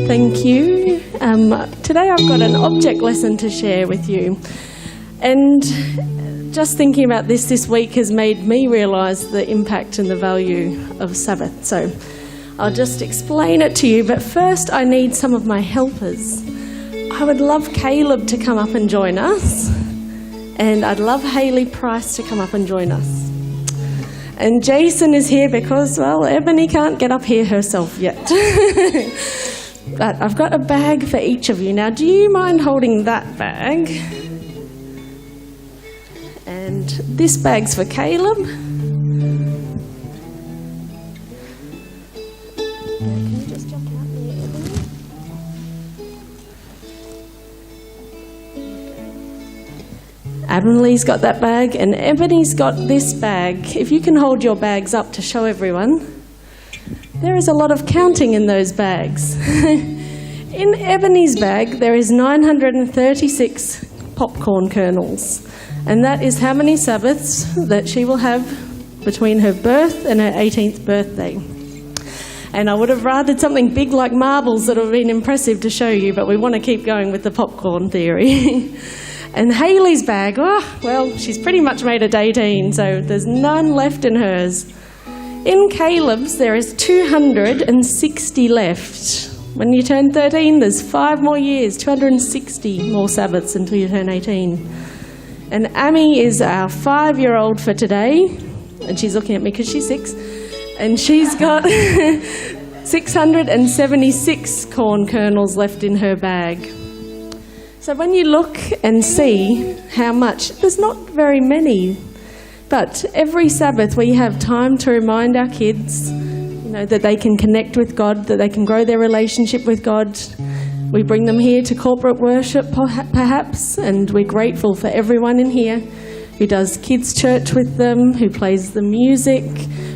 Thank you. Today I've got an object lesson to share with you. And just thinking about this week has made me realise the impact and the value of Sabbath. So I'll just explain it to you, but first I need some of my helpers. I would love Caleb to come up and join us, and I'd love Hayley Price to come up and join us. And Jason is here because, well, Ebony can't get up here herself yet. But I've got a bag for each of you. Now, do you mind holding that bag? And this bag's for Caleb. Can you just jump out there, Ebony? Emily got that bag, and Ebony's got this bag. If you can hold your bags up to show everyone. There is a lot of counting in those bags. In Ebony's bag, there is 936 popcorn kernels. And that is how many Sabbaths that she will have between her birth and her 18th birthday. And I would have rated something big like marbles that would have been impressive to show you, but we want to keep going with the popcorn theory. And Hayley's bag, well, she's pretty much made it 18, so there's none left in hers. In Caleb's, there is 260 left. When you turn 13, there's 5 more years, 260 more Sabbaths until you turn 18. And Amy is our 5-year-old for today, and she's looking at me because she's 6, and she's got 676 corn kernels left in her bag. So when you look and see how much, there's not very many. But every Sabbath we have time to remind our kids, that they can connect with God, that they can grow their relationship with God. We bring them here to corporate worship perhaps, and we're grateful for everyone in here who does kids' church with them, who plays the music,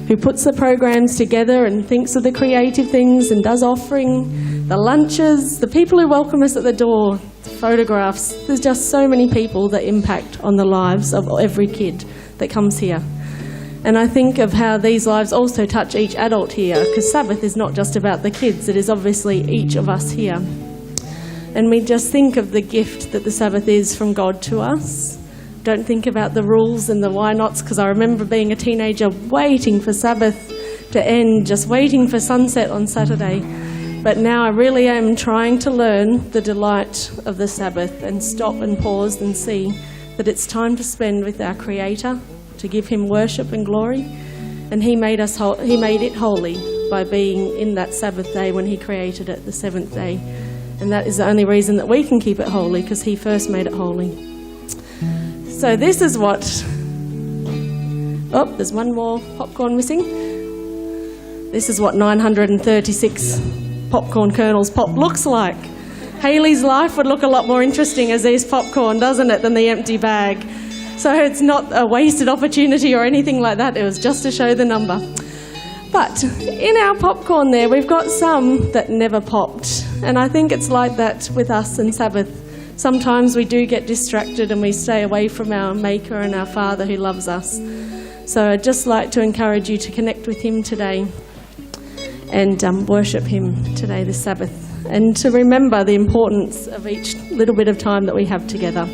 who puts the programs together and thinks of the creative things and does offering, the lunches, the people who welcome us at the door, the photographs. There's just so many people that impact on the lives of every kid that comes here. And I think of how these lives also touch each adult here, because Sabbath is not just about the kids, it is obviously each of us here. And we just think of the gift that the Sabbath is from God to us. Don't think about the rules and the why nots, because I remember being a teenager waiting for Sabbath to end, just waiting for sunset on Saturday. But now I really am trying to learn the delight of the Sabbath and stop and pause and see that it's time to spend with our Creator, to give Him worship and glory. And He made it holy by being in that Sabbath day when He created it, the 7th day. And that is the only reason that we can keep it holy, because He first made it holy. So this is what... Oh, there's one more popcorn missing. This is what 936 popcorn kernels pop looks like. Hayley's life would look a lot more interesting as these popcorn, doesn't it, than the empty bag. So it's not a wasted opportunity or anything like that. It was just to show the number. But in our popcorn there, we've got some that never popped. And I think it's like that with us and Sabbath. Sometimes we do get distracted and we stay away from our Maker and our Father who loves us. So I'd just like to encourage you to connect with Him today and worship Him today, this Sabbath. And to remember the importance of each little bit of time that we have together.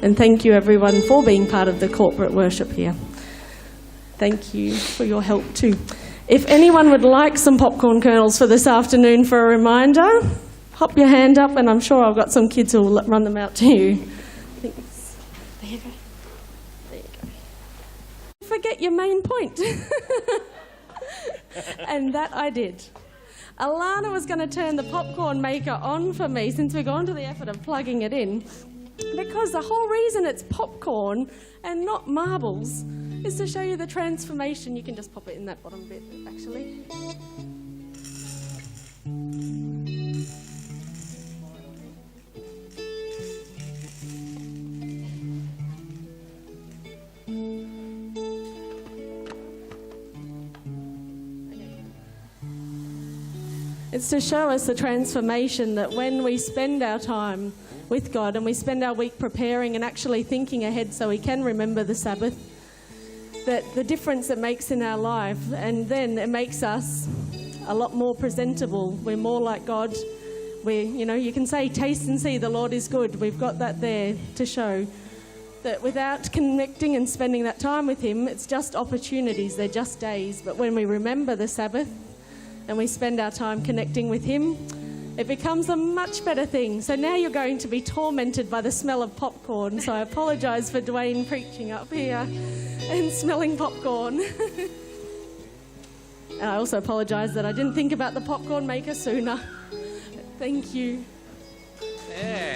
And thank you everyone for being part of the corporate worship here. Thank you for your help too. If anyone would like some popcorn kernels for this afternoon for a reminder, pop your hand up and I'm sure I've got some kids who will run them out to you. Thanks. There you go. There you go. Forget your main point. And that I did. Alana was going to turn the popcorn maker on for me since we've gone to the effort of plugging it in, because the whole reason it's popcorn and not marbles is to show you the transformation. You can just pop it in that bottom bit, actually. It's to show us the transformation that when we spend our time with God and we spend our week preparing and actually thinking ahead so we can remember the Sabbath, that the difference it makes in our life, and then it makes us a lot more presentable. We're more like God. You can say, taste and see the Lord is good. We've got that there to show that without connecting and spending that time with Him, it's just opportunities, they're just days. But when we remember the Sabbath and we spend our time connecting with Him, it becomes a much better thing. So now you're going to be tormented by the smell of popcorn. So I apologise for Dwayne preaching up here and smelling popcorn. And I also apologise that I didn't think about the popcorn maker sooner. Thank you. Yeah.